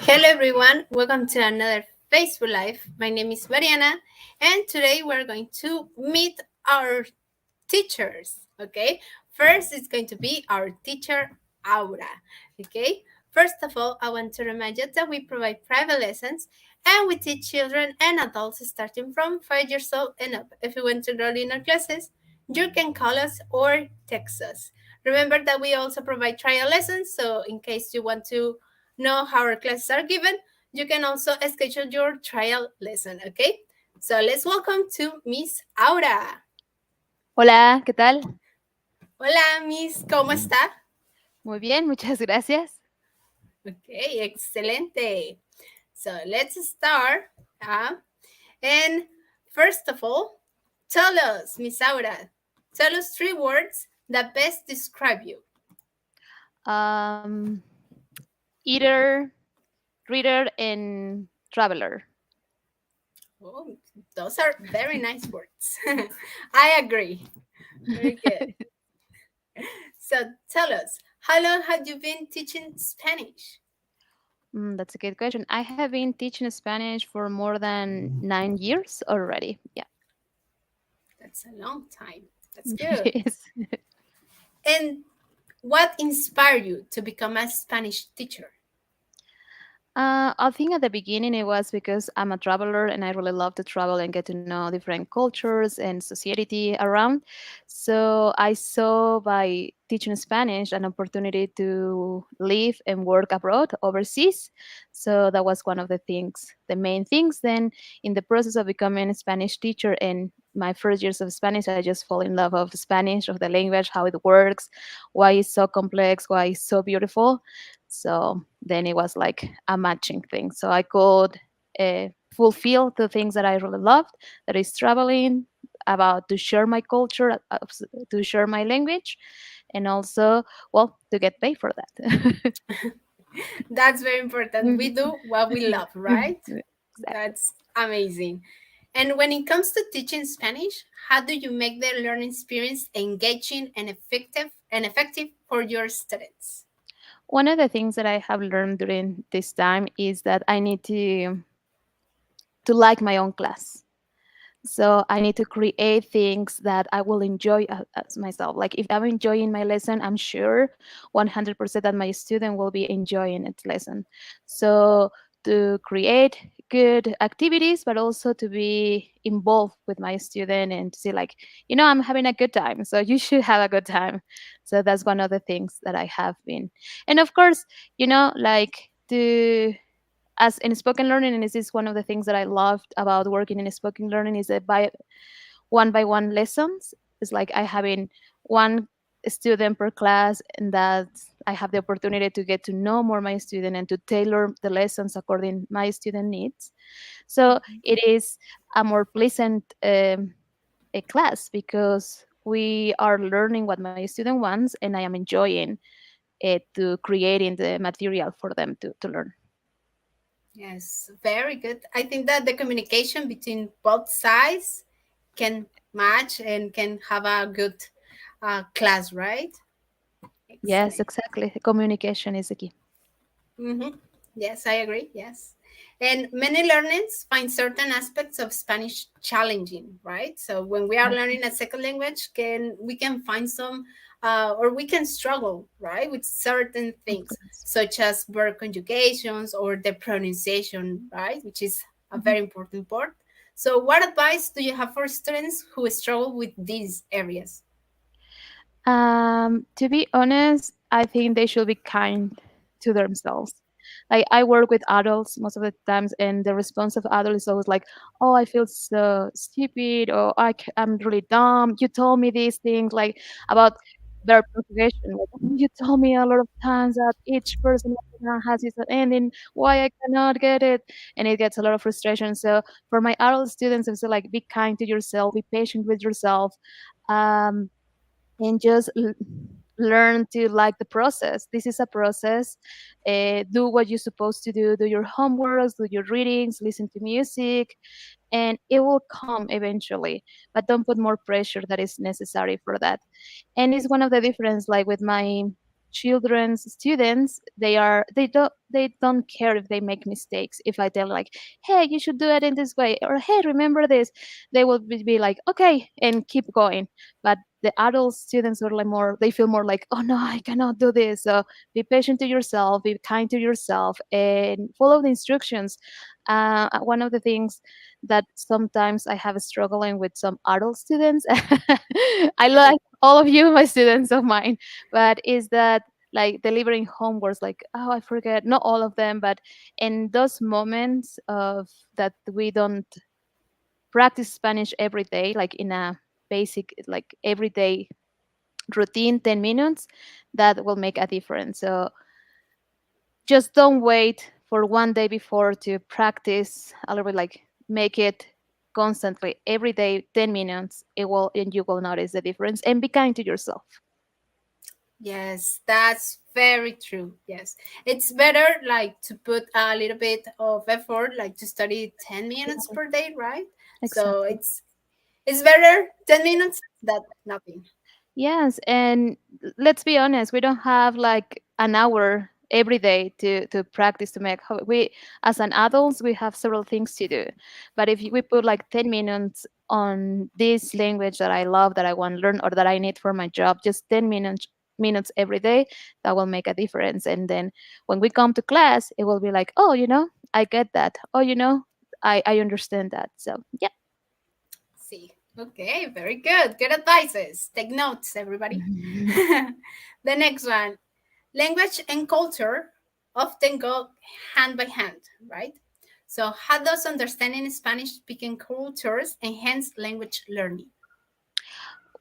Hello everyone, welcome to another Facebook Live. My name is Mariana, and today we're going to meet our teachers. Okay, first it's going to be our teacher Aura. Okay, first of all, I want to remind you that we provide private lessons and we teach children and adults starting from 5 years old and up. If you want to enroll in our classes, you can call us or text us. Remember that we also provide trial lessons, so in case you want to know how our classes are given, you can also schedule your trial lesson. Okay, so let's welcome to Miss Aura. Hola, ¿qué tal? Hola, Miss, ¿cómo está? Muy bien, muchas gracias. Okay, excelente. So let's start. And first of all, tell us, Miss Aura, tell us 3 words that best describe you. Um, Eater, reader, and traveler. Oh, those are very nice words. I agree. Very good. So tell us, how long have you been teaching Spanish? That's a good question. I have been teaching Spanish for more than 9 years already. Yeah, That's a long time. That's good. it is. And what inspired you to become a Spanish teacher? I think at the beginning it was because I'm a traveler and I really love to travel and get to know different cultures and society around. So I saw by teaching Spanish an opportunity to live and work abroad overseas. So that was one of the things, the main things. Then in the process of becoming a Spanish teacher and my first years of Spanish, I just fall in love of Spanish, of the language, how it works, why it's so complex, why it's so beautiful. So then it was like a matching thing. So I could fulfill the things that I really loved, that is traveling, about to share my culture, to share my language, and also, well, to get paid for that. That's very important. We do what we love, right? Exactly. That's amazing. And when it comes to teaching Spanish, how do you make the learning experience engaging and effective for your students? One of the things that I have learned during this time is that I need to like my own class. So I need to create things that I will enjoy as myself. Like if I'm enjoying my lesson, I'm sure 100% that my student will be enjoying its lesson. So to create good activities, but also to be involved with my student and to see like, I'm having a good time. So you should have a good time. So that's one of the things that I have been. And of course, like to as in spoken learning, and this is one of the things that I loved about working in spoken learning, is that by one lessons. It's like I having one student per class, and that I have the opportunity to get to know more my student and to tailor the lessons according my student needs. So it is a more pleasant a class because we are learning what my student wants, and I am enjoying it to creating the material for them to learn. Yes, very good. I think that the communication between both sides can match and can have a good class, right? Yes, Excellent. exactly. Communication is the key. Mm-hmm. Yes, I agree. Yes. And many learners find certain aspects of Spanish challenging, right? So when we are Yeah, learning a second language, we can find some, or we can struggle, right, with certain of things, course. such as verb conjugations or the pronunciation, right, which is a Mhm. very important part. So, what advice do you have for students who struggle with these areas? To be honest, I think they should be kind to themselves. Like I work with adults most of the times, and the response of adults is always like, "Oh, I feel so stupid," or "I'm really dumb. You told me these things like about their progression. Like you told me a lot of times that each person has its ending. Why I cannot get it?" And it gets a lot of frustration. So for my adult students, it's like be kind to yourself, be patient with yourself. Um, and just learn to like the process. This is a process. Do what you're supposed to do. Do your homeworks, do your readings, listen to music, and it will come eventually. But don't put more pressure that is necessary for that. And it's one of the difference, like with my children's students, they don't care if they make mistakes. If I tell like, hey, you should do it in this way, or hey, remember this, they will be like, okay, and keep going. But the adult students are like more, they feel more like, oh no, I cannot do this. So be patient to yourself, be kind to yourself, and follow the instructions. One of the things that sometimes I have struggling with some adult students, I like all of you, my students of mine, but is that like delivering homeworks, like, oh, I forget, not all of them, but in those moments of that we don't practice Spanish every day, like in a basic, like everyday routine, 10 minutes, that will make a difference. So just don't wait for one day before to practice a little bit, like make it constantly every day, 10 minutes. It will, and you will notice the difference, and be kind to yourself. Yes, that's very true. Yes. It's better like to put a little bit of effort, like to study 10 minutes Yeah, per day, right? So exactly. it's better 10 minutes than nothing. Yes, and let's be honest, we don't have like an hour every day to practice to make we, as an adults, we have several things to do. But if we put like 10 minutes on this language that I love, that I want to learn, or that I need for my job, just 10 minutes every day, that will make a difference. And then when we come to class, it will be like, oh, I get that. Oh, I understand that. So yeah. See. Okay, very good. Good advices. Take notes, everybody. The next one. Language and culture often go hand by hand, right? So, how does understanding Spanish speaking cultures enhance language learning?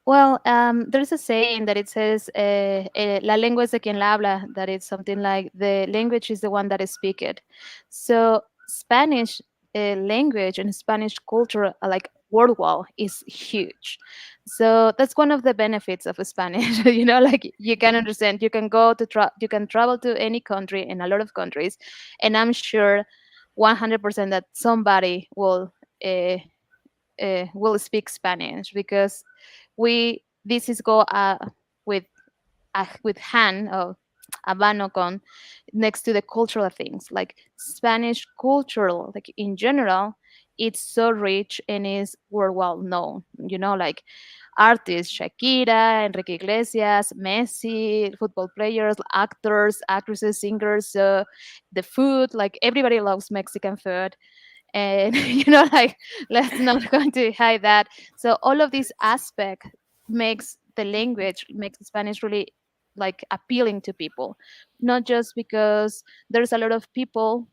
Well, there's a saying that it says, "La lengua es de quien la habla." That it's something like the language is the one that speak it. So Spanish language and Spanish culture, like worldwide, is huge. So that's one of the benefits of Spanish. Like you can understand, you can go to you can travel to any country, in a lot of countries, and I'm sure 100% that somebody will speak Spanish, because we this is go with with hand or a mano con next to the cultural things, like Spanish cultural, like in general, it's so rich and is worldwide known. Like artists, Shakira, Enrique Iglesias, Messi, football players, actors, actresses, singers, the food, like everybody loves Mexican food. And like, let's not going to hide that. So all of this aspect makes the language, makes Spanish really like appealing to people, not just because there's a lot of people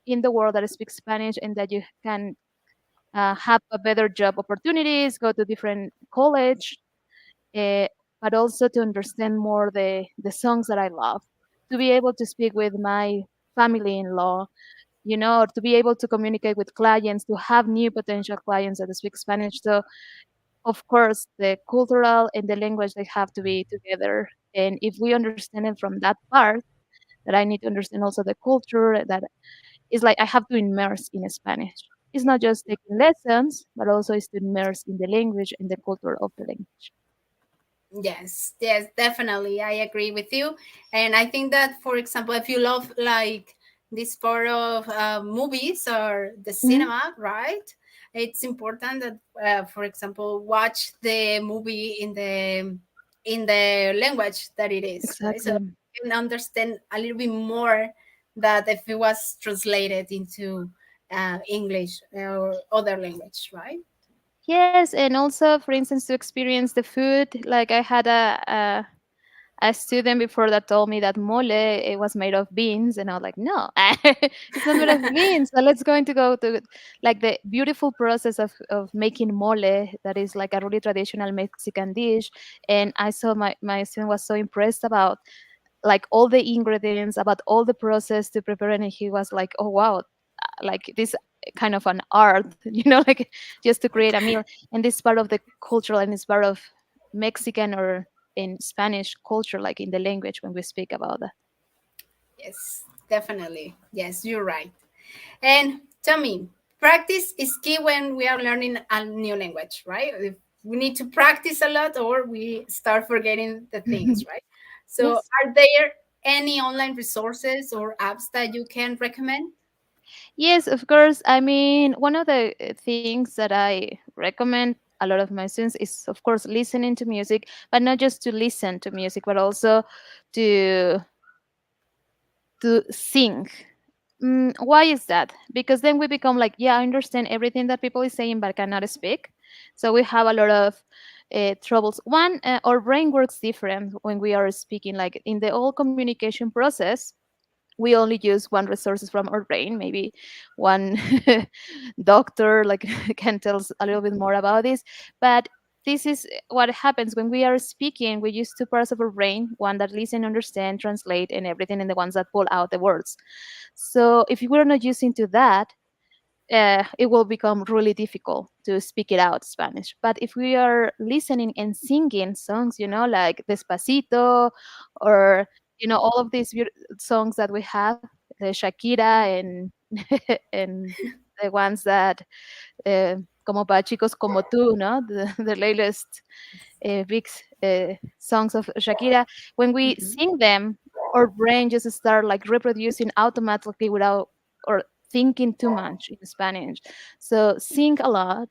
in the world that speak Spanish, and that you can have a better job opportunities, go to different college, uh, but also to understand more the songs that I love, to be able to speak with my family-in-law, or to be able to communicate with clients, to have new potential clients that speak Spanish. So, of course, the cultural and the language, they have to be together. And if we understand it from that part, that I need to understand also the culture, that is like I have to immerse in Spanish. It's not just taking lessons, but also is to immerse in the language and the culture of the language. Yes, yes, definitely. I agree with you. And I think that, for example, if you love like this part of movies or the Mhm. cinema, right? It's important that, for example, watch the movie in the language that it is, right? So Exactly. you can understand a little bit more that if it was translated into English or other language, right? Yes, and also, for instance, to experience the food. Like I had a student before that told me that mole, it was made of beans, and I was like, no, it's not made of beans. So let's going to go to like the beautiful process of making mole, that is like a really traditional Mexican dish. And I saw my student was so impressed about like all the ingredients, about all the process to prepare it, and he was like, oh wow, like this kind of an art, like just to create a meal. And this part of the cultural, and it's part of Mexican or in Spanish culture, like in the language when we speak about that. Yes, definitely. Yes, you're right. And tell me, practice is key when we are learning a new language, right? If we need to practice a lot or we start forgetting the things, right? So, Yes. are there any online resources or apps that you can recommend? Yes, of course. I mean, one of the things that I recommend a lot of my students is, of course, listening to music, but not just to listen to music, but also to sing. Why is that? Because then we become like, yeah, I understand everything that people is saying, but cannot speak. So we have a lot of troubles. One, our brain works different when we are speaking. Like in the whole communication process, we only use one resources from our brain. Maybe one doctor like can tell us a little bit more about this, but this is what happens when we are speaking. We use two parts of our brain, one that listen, understand, translate, and everything, and the ones that pull out the words. So if we're not using to that, it will become really difficult to speak it out Spanish. But if we are listening and singing songs, like Despacito, or all of these songs that we have, the Shakira and and the ones that como para chicos como tú, no, the latest big songs of Shakira. When we Mhm. sing them, our brain just start like reproducing automatically without or thinking too much in Spanish. So sing a lot.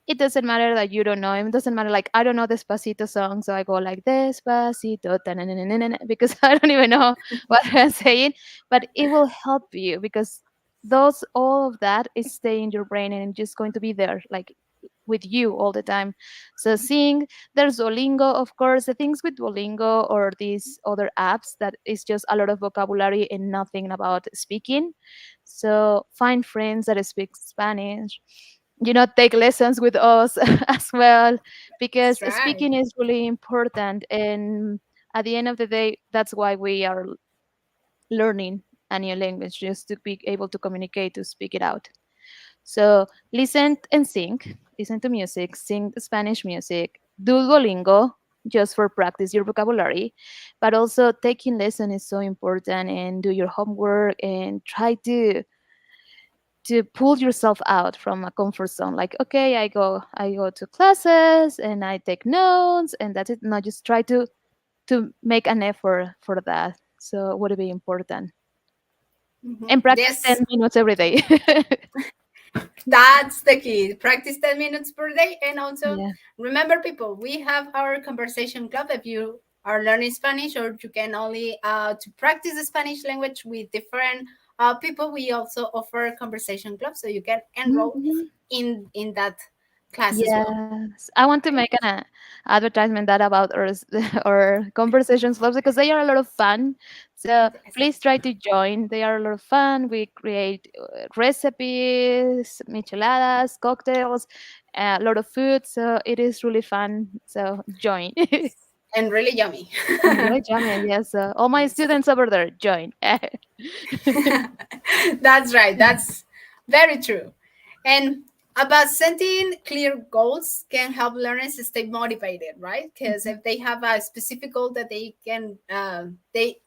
It doesn't matter that you don't know him. It doesn't matter like I don't know Despacito song, so I go like Despacito because I don't even know what I'm saying. But it will help you because those all of that is staying in your brain and just going to be there like with you all the time. So sing. There's Duolingo, of course. The things with Duolingo or these other apps that is just a lot of vocabulary and nothing about speaking. So find friends that speak Spanish. Take lessons with us as well, because That's right. speaking is really important. And at the end of the day, that's why we are learning a new language, just to be able to communicate, to speak it out. So listen and sing, listen to music, sing Spanish music, do Duolingo just for practice your vocabulary, but also taking lesson is so important, and do your homework and try to pull yourself out from a comfort zone. Like, okay, I go to classes and I take notes and that's it. No, just try to make an effort for that. So would it be important? Mhm. And practice Yes, 10 minutes every day. that's the key. Practice 10 minutes per day. And also Yeah. remember, people, we have our conversation club. If you are learning Spanish or you can only to practice the Spanish language with different people, we also offer conversation club. So you can enroll Mhm. in that class as well. Yes, I want to Right? make an advertisement that about our our conversations clubs because they are a lot of fun. So Yes. please try to join. They are a lot of fun. We create recipes, micheladas, cocktails, a lot of food. So it is really fun. So join. And really yummy. And really yummy. Yes, all my Yes. students over there join. That's right. That's very true. And about setting clear goals can help learners stay motivated, right? Because if they have a specific goal that they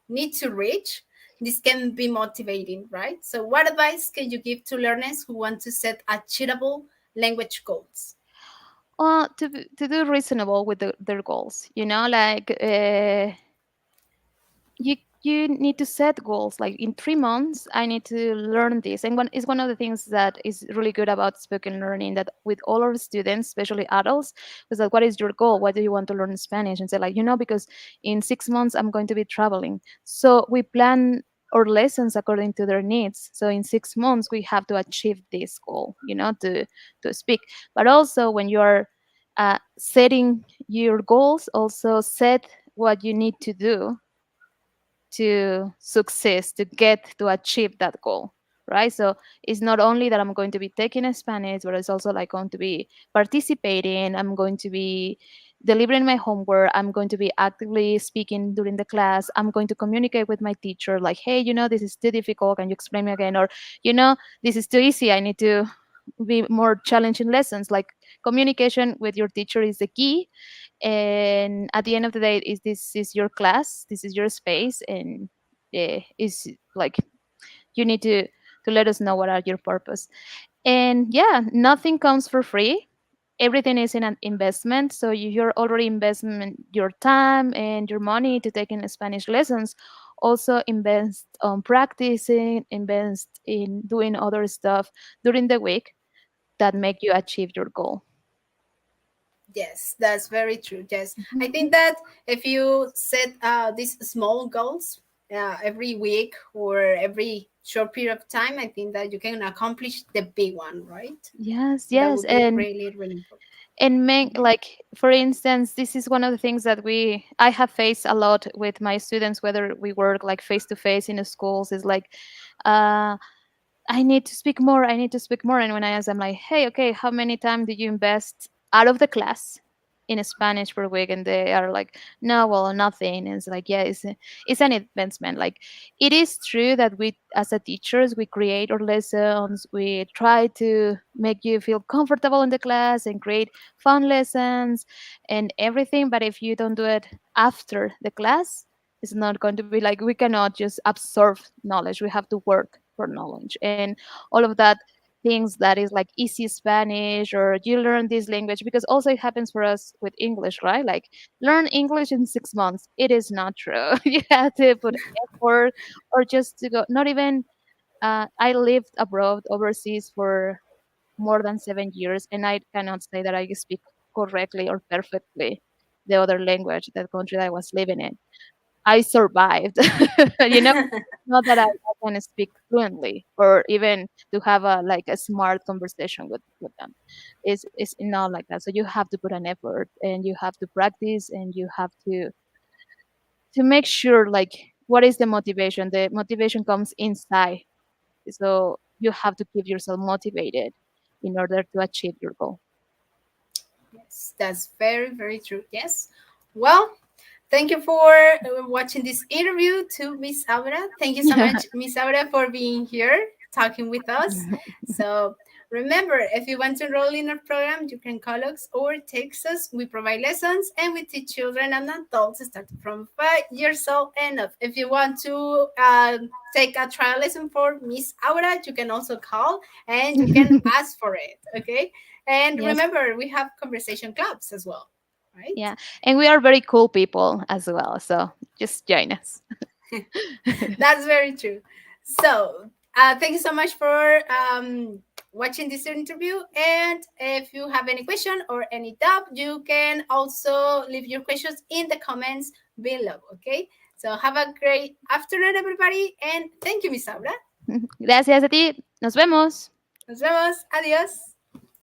need to reach, this can be motivating, right? So, what advice can you give to learners who want to set achievable language goals? To do reasonable with their goals, like you need to set goals like in 3 months I need to learn this. And one is one of the things that is really good about spoken learning, that with all our students, especially adults, is that what is your goal, what do you want to learn Spanish, and say like, because in 6 months I'm going to be traveling, so we plan our lessons according to their needs. So in 6 months we have to achieve this goal, to speak. But also when you are setting your goals, also set what you need to do to success, to get to achieve that goal, right? So it's not only that I'm going to be taking a Spanish, but it's also like going to be participating, I'm going to be delivering my homework, I'm going to be actively speaking during the class, I'm going to communicate with my teacher like, hey, this is too difficult, can you explain me again? Or this is too easy, I need to be more challenging lessons. Like communication with your teacher is the key. And at the end of the day, is this is your class, this is your space, and is like you need to let us know what are your purpose. And yeah, nothing comes for free. Everything is in an investment. So you're already investing your time and your money to take in Spanish lessons. Also invest on practicing, invest in doing other stuff during the week that make you achieve your goal. Yes, that's very true. Yes, I think that if you set these small goals every week or every short period of time, I think that you can accomplish the big one, right? Yes, That yes. would be really, really important. And make, Mhm. like, for instance, this is one of the things that we I have faced a lot with my students, whether we work like face to face in the schools, is like, uh I need to speak more, I need to speak more. And when I ask them, like, hey, okay, how many time do you invest out of the class in Spanish per week? And they are like, no, well, nothing. And it's like, yeah, it's an investment. Like, it is true that we, as a teachers, we create our lessons, we try to make you feel comfortable in the class and create fun lessons and everything. But if you don't do it after the class, it's not going to be like, we cannot just absorb knowledge. We have to work for knowledge. And all of that things that is like easy Spanish, or you learn this language, because also it happens for us with English, right? Like, learn English in 6 months. It is not true. You have to put effort, or just to go, not even, I lived abroad overseas for more than 7 years, and I cannot say that I speak correctly or perfectly the other language, that country that I was living in. I survived. you know, not that I can speak fluently, or even to have a like a smart conversation with them. It's not like that. So you have to put an effort, and you have to practice, and you have to make sure, like, what is the motivation? The motivation comes inside. So you have to keep yourself motivated in order to achieve your goal. Yes, that's very, very true. Yes. Well, thank you for watching this interview to Miss Aura. Thank you so much, Miss Aura, for being here talking with us. So remember, if you want to enroll in our program, you can call us or text us. We provide lessons and we teach children and adults starting from 5 years old and up. If you want to take a trial lesson for Miss Aura, you can also call and you can ask for it. Okay. And Yes. remember, we have conversation clubs as well, right? Yeah. And we are very cool people as well. So just join us. That's very true. So, thank you so much for watching this interview. And if you have any question or any doubt, you can also leave your questions in the comments below. Okay. So, have a great afternoon, everybody. And thank you, Miss Aura. Gracias a ti. Nos vemos. Nos vemos. Adiós.